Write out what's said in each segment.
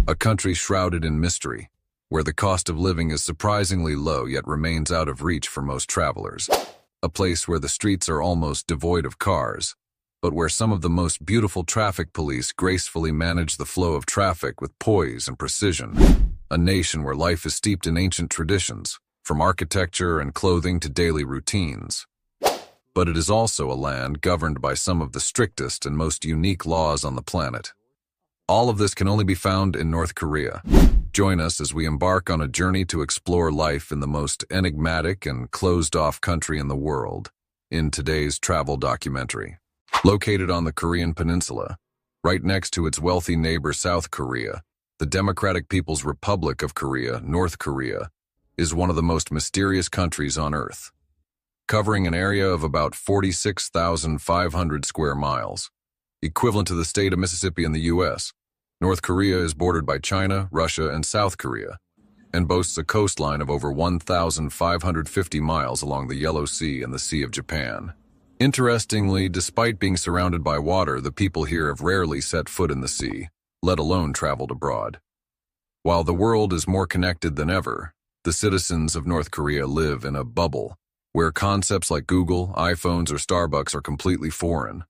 A country shrouded in mystery, where the cost of living is surprisingly low yet remains out of reach for most travelers. A place where the streets are almost devoid of cars, but where some of the most beautiful traffic police gracefully manage the flow of traffic with poise and precision. A nation where life is steeped in ancient traditions, from architecture and clothing to daily routines. But it is also a land governed by some of the strictest and most unique laws on the planet. All of this can only be found in North Korea. Join us as we embark on a journey to explore life in the most enigmatic and closed-off country in the world, in today's travel documentary. Located on the Korean Peninsula, right next to its wealthy neighbor South Korea, the Democratic People's Republic of Korea, North Korea, is one of the most mysterious countries on Earth. Covering an area of about 46,500 square miles, equivalent to the state of Mississippi in the U.S., North Korea is bordered by China, Russia, and South Korea, and boasts a coastline of over 1,550 miles along the Yellow Sea and the Sea of Japan. Interestingly, despite being surrounded by water, the people here have rarely set foot in the sea, let alone traveled abroad. While the world is more connected than ever, the citizens of North Korea live in a bubble, where concepts like Google, iPhones, or Starbucks are completely foreign.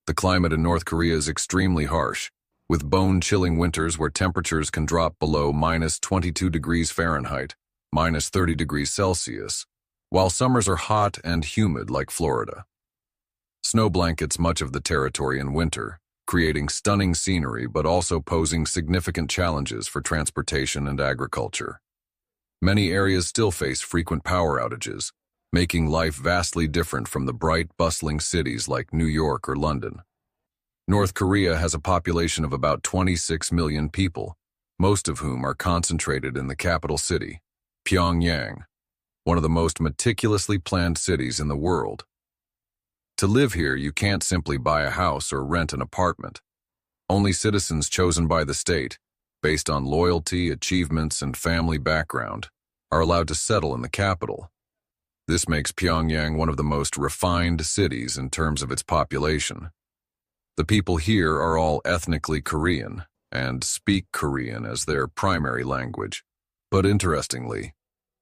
The climate in North Korea is extremely harsh, with bone-chilling winters where temperatures can drop below -22 degrees Fahrenheit, -30 degrees Celsius, while summers are hot and humid like Florida. Snow blankets much of the territory in winter, creating stunning scenery but also posing significant challenges for transportation and agriculture. Many areas still face frequent power outages, making life vastly different from the bright, bustling cities like New York or London. North Korea has a population of about 26 million people, most of whom are concentrated in the capital city, Pyongyang, one of the most meticulously planned cities in the world. To live here, you can't simply buy a house or rent an apartment. Only citizens chosen by the state, based on loyalty, achievements, and family background, are allowed to settle in the capital. This makes Pyongyang one of the most refined cities in terms of its population. The people here are all ethnically Korean and speak Korean as their primary language. But interestingly,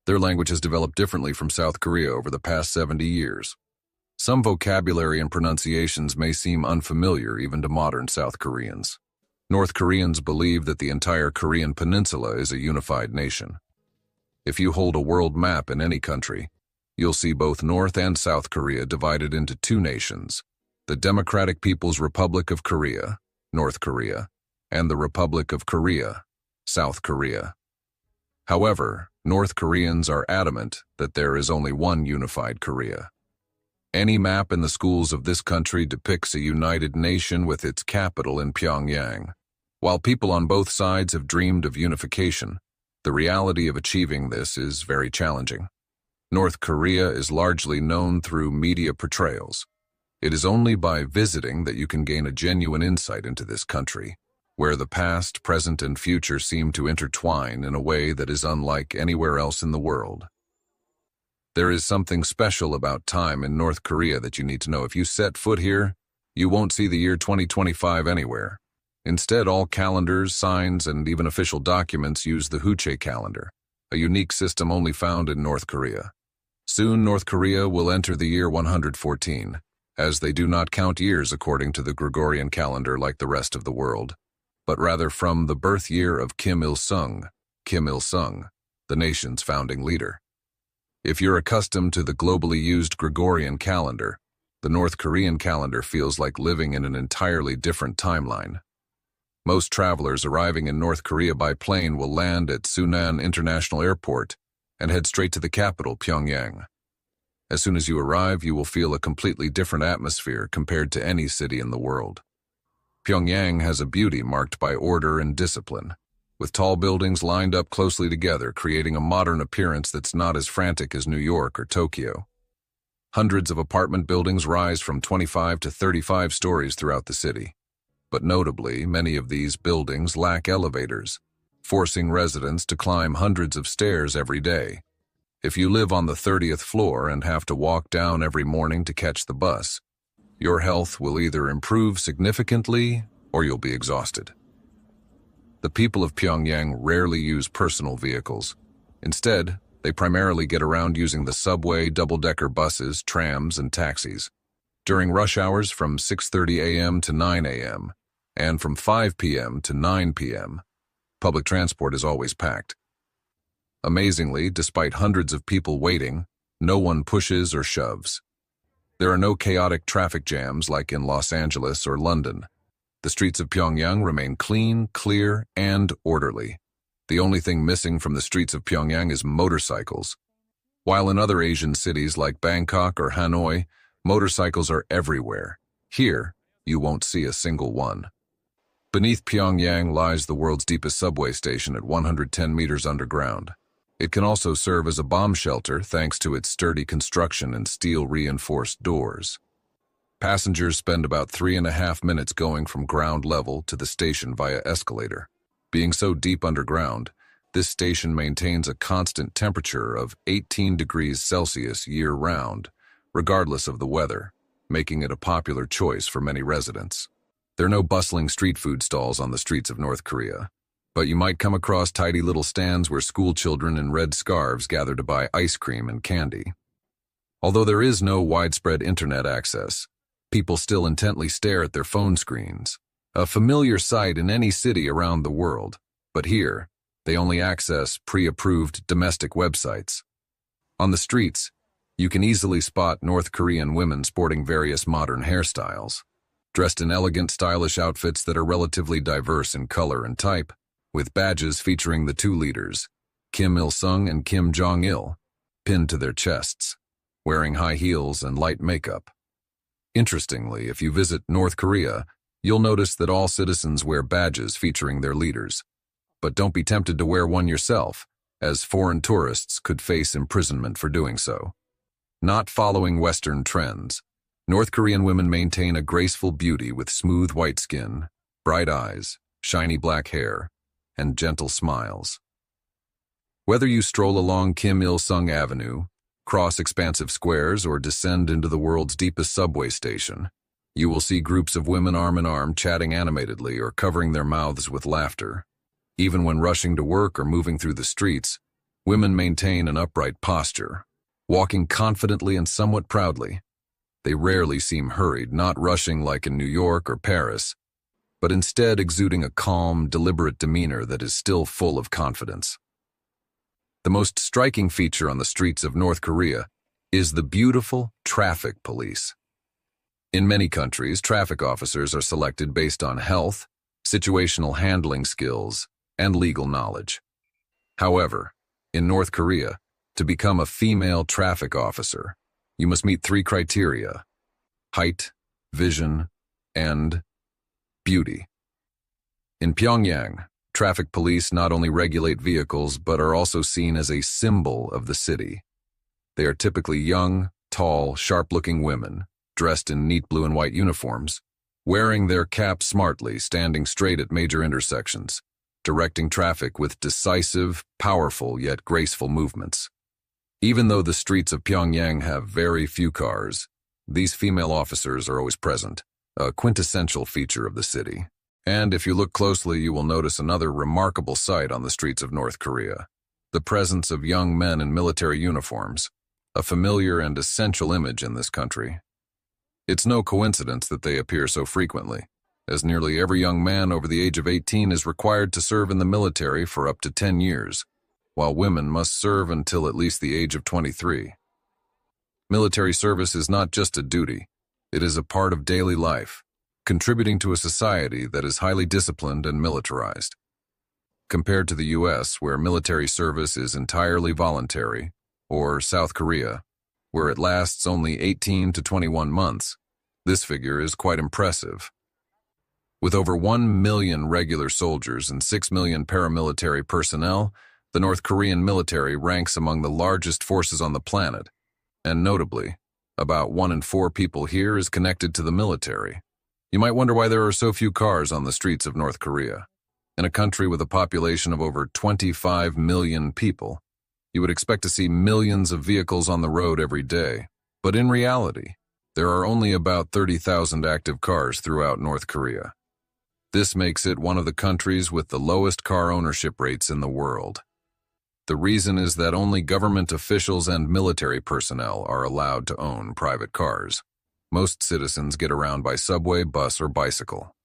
their language has developed differently from South Korea over the past 70 years. Some vocabulary and pronunciations may seem unfamiliar even to modern South Koreans. North Koreans believe that the entire Korean peninsula is a unified nation. If you hold a world map in any country, you'll see both North and South Korea divided into two nations, the Democratic People's Republic of Korea, North Korea, and the Republic of Korea, South Korea. However, North Koreans are adamant that there is only one unified Korea. Any map in the schools of this country depicts a united nation with its capital in Pyongyang. While people on both sides have dreamed of unification, the reality of achieving this is very challenging. North Korea is largely known through media portrayals. It is only by visiting that you can gain a genuine insight into this country, where the past, present, and future seem to intertwine in a way that is unlike anywhere else in the world. There is something special about time in North Korea that you need to know. If you set foot here, you won't see the year 2025 anywhere. Instead, all calendars, signs, and even official documents use the Huche calendar, a unique system only found in North Korea. Soon, North Korea will enter the year 114, as they do not count years according to the Gregorian calendar like the rest of the world, but rather from the birth year of Kim Il-sung, the nation's founding leader. If you're accustomed to the globally used Gregorian calendar, the North Korean calendar feels like living in an entirely different timeline. Most travelers arriving in North Korea by plane will land at Sunan International Airport and head straight to the capital, Pyongyang. As soon as you arrive, you will feel a completely different atmosphere compared to any city in the world. Pyongyang has a beauty marked by order and discipline, with tall buildings lined up closely together, creating a modern appearance that's not as frantic as New York or Tokyo. Hundreds of apartment buildings rise from 25 to 35 stories throughout the city. But notably, many of these buildings lack elevators, forcing residents to climb hundreds of stairs every day. If you live on the 30th floor and have to walk down every morning to catch the bus, your health will either improve significantly or you'll be exhausted. The people of Pyongyang rarely use personal vehicles. Instead, they primarily get around using the subway, double-decker buses, trams, and taxis. During rush hours from 6:30 a.m. to 9 a.m., and from 5 p.m. to 9 p.m., public transport is always packed. Amazingly, despite hundreds of people waiting, no one pushes or shoves. There are no chaotic traffic jams like in Los Angeles or London. The streets of Pyongyang remain clean, clear, and orderly. The only thing missing from the streets of Pyongyang is motorcycles. While in other Asian cities like Bangkok or Hanoi, motorcycles are everywhere. Here, you won't see a single one. Beneath Pyongyang lies the world's deepest subway station at 110 meters underground. It can also serve as a bomb shelter thanks to its sturdy construction and steel-reinforced doors. Passengers spend about 3.5 minutes going from ground level to the station via escalator. Being so deep underground, this station maintains a constant temperature of 18 degrees Celsius year-round, regardless of the weather, making it a popular choice for many residents. There are no bustling street food stalls on the streets of North Korea, but you might come across tidy little stands where school children in red scarves gather to buy ice cream and candy. Although there is no widespread internet access, people still intently stare at their phone screens, a familiar sight in any city around the world, but here, they only access pre-approved domestic websites. On the streets, you can easily spot North Korean women sporting various modern hairstyles, dressed in elegant, stylish outfits that are relatively diverse in color and type, with badges featuring the two leaders, Kim Il-sung and Kim Jong-il, pinned to their chests, wearing high heels and light makeup. Interestingly, if you visit North Korea, you'll notice that all citizens wear badges featuring their leaders. But don't be tempted to wear one yourself, as foreign tourists could face imprisonment for doing so. Not following Western trends, North Korean women maintain a graceful beauty with smooth white skin, bright eyes, shiny black hair, and gentle smiles. Whether you stroll along Kim Il-sung Avenue, cross expansive squares, or descend into the world's deepest subway station, you will see groups of women arm in arm chatting animatedly or covering their mouths with laughter. Even when rushing to work or moving through the streets, women maintain an upright posture, walking confidently and somewhat proudly. They rarely seem hurried, not rushing like in New York or Paris, but instead exuding a calm, deliberate demeanor that is still full of confidence. The most striking feature on the streets of North Korea is the beautiful traffic police. In many countries, traffic officers are selected based on health, situational handling skills, and legal knowledge. However, in North Korea, to become a female traffic officer, you must meet 3 criteria: height, vision, and beauty. In Pyongyang, traffic police not only regulate vehicles but are also seen as a symbol of the city. They are typically young, tall, sharp-looking women, dressed in neat blue and white uniforms, wearing their caps smartly, standing straight at major intersections, directing traffic with decisive, powerful, yet graceful movements. Even though the streets of Pyongyang have very few cars, these female officers are always present, a quintessential feature of the city. And if you look closely, you will notice another remarkable sight on the streets of North Korea: the presence of young men in military uniforms, a familiar and essential image in this country. It's no coincidence that they appear so frequently, as nearly every young man over the age of 18 is required to serve in the military for up to 10 years, while women must serve until at least the age of 23. Military service is not just a duty, it is a part of daily life, contributing to a society that is highly disciplined and militarized. Compared to the US, where military service is entirely voluntary, or South Korea, where it lasts only 18 to 21 months, this figure is quite impressive. With over 1 million regular soldiers and 6 million paramilitary personnel, the North Korean military ranks among the largest forces on the planet, and notably, about 1 in 4 people here is connected to the military. You might wonder why there are so few cars on the streets of North Korea. In a country with a population of over 25 million people, you would expect to see millions of vehicles on the road every day. But in reality, there are only about 30,000 active cars throughout North Korea. This makes it one of the countries with the lowest car ownership rates in the world. The reason is that only government officials and military personnel are allowed to own private cars. Most citizens get around by subway, bus, or bicycle.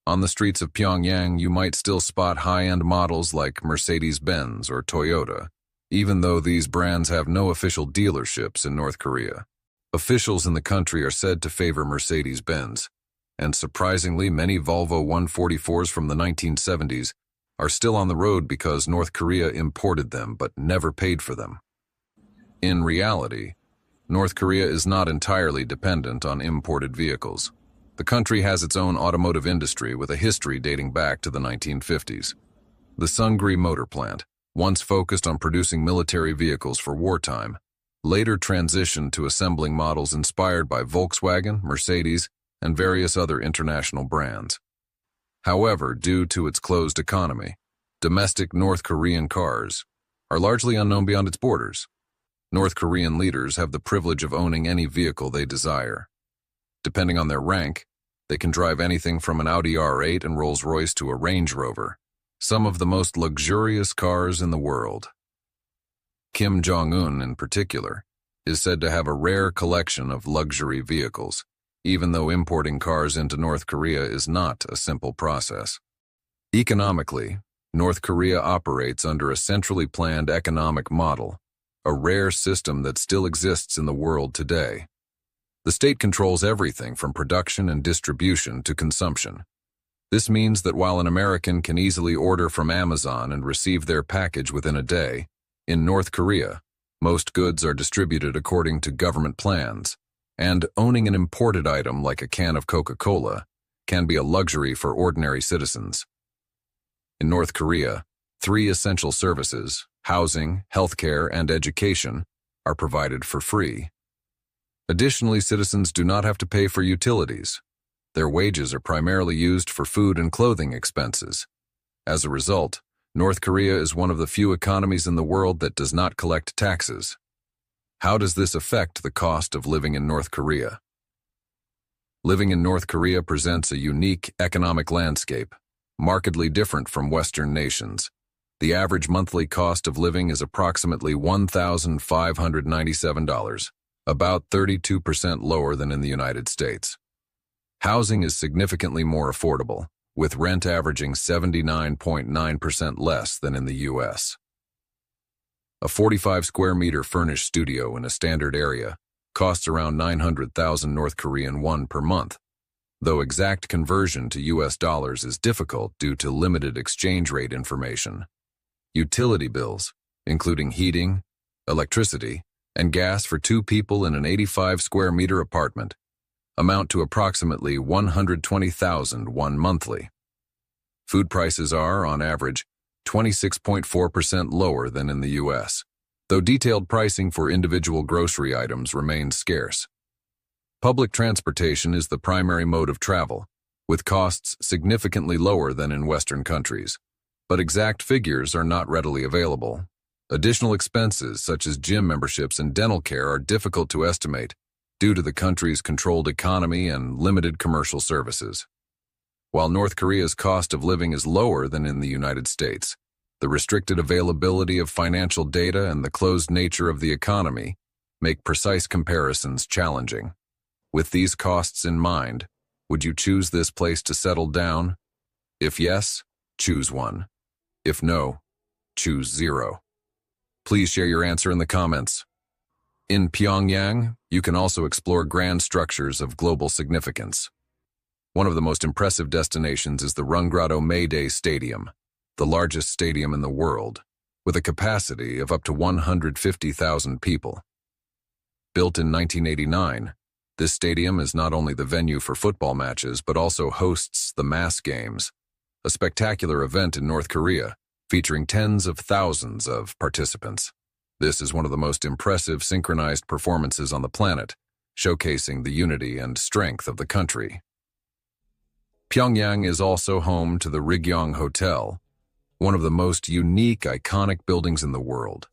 On the streets of Pyongyang, you might still spot high-end models like Mercedes-Benz or Toyota, even though these brands have no official dealerships in North Korea. Officials in the country are said to favor Mercedes-Benz, and surprisingly, many Volvo 144s from the 1970s are still on the road because North Korea imported them but never paid for them. In reality, North Korea is not entirely dependent on imported vehicles. The country has its own automotive industry with a history dating back to the 1950s. The Sungri Motor Plant, once focused on producing military vehicles for wartime, later transitioned to assembling models inspired by Volkswagen, Mercedes, and various other international brands. However, due to its closed economy, domestic North Korean cars are largely unknown beyond its borders. North Korean leaders have the privilege of owning any vehicle they desire. Depending on their rank, they can drive anything from an Audi R8 and Rolls-Royce to a Range Rover, some of the most luxurious cars in the world. Kim Jong-un, in particular, is said to have a rare collection of luxury vehicles, even though importing cars into North Korea is not a simple process. Economically, North Korea operates under a centrally planned economic model, a rare system that still exists in the world today. The state controls everything from production and distribution to consumption. This means that while an American can easily order from Amazon and receive their package within a day, in North Korea, most goods are distributed according to government plans, and owning an imported item like a can of Coca-Cola can be a luxury for ordinary citizens. In North Korea, 3 essential services, housing, healthcare, and education, are provided for free. Additionally, citizens do not have to pay for utilities. Their wages are primarily used for food and clothing expenses. As a result, North Korea is one of the few economies in the world that does not collect taxes. How does this affect the cost of living in North Korea? Living in North Korea presents a unique economic landscape, markedly different from Western nations. The average monthly cost of living is approximately $1,597, about 32% lower than in the United States. Housing is significantly more affordable, with rent averaging 79.9% less than in the U.S. A 45 square meter furnished studio in a standard area costs around 900,000 North Korean won per month, though exact conversion to U.S. dollars is difficult due to limited exchange rate information. Utility bills, including heating, electricity, and gas for 2 people in an 85 square meter apartment, amount to approximately 120,000 won monthly. Food prices are, on average, 26.4% lower than in the U.S., though detailed pricing for individual grocery items remains scarce. Public transportation is the primary mode of travel, with costs significantly lower than in Western countries, but exact figures are not readily available. Additional expenses, such as gym memberships and dental care, are difficult to estimate due to the country's controlled economy and limited commercial services. While North Korea's cost of living is lower than in the United States, the restricted availability of financial data and the closed nature of the economy make precise comparisons challenging. With these costs in mind, would you choose this place to settle down? If yes, choose 1. If no, choose 0. Please share your answer in the comments. In Pyongyang, you can also explore grand structures of global significance. One of the most impressive destinations is the Rungrado Mayday Stadium, the largest stadium in the world, with a capacity of up to 150,000 people. Built in 1989, this stadium is not only the venue for football matches but also hosts the Mass Games, a spectacular event in North Korea featuring tens of thousands of participants. This is one of the most impressive synchronized performances on the planet, showcasing the unity and strength of the country. Pyongyang is also home to the Rygyong Hotel, one of the most unique, iconic buildings in the world.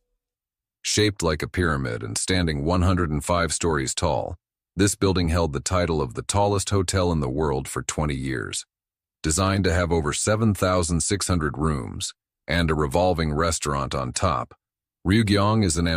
Shaped like a pyramid and standing 105 stories tall, this building held the title of the tallest hotel in the world for 20 years. designed to have over 7,600 rooms and a revolving restaurant on top. Ryugyong is an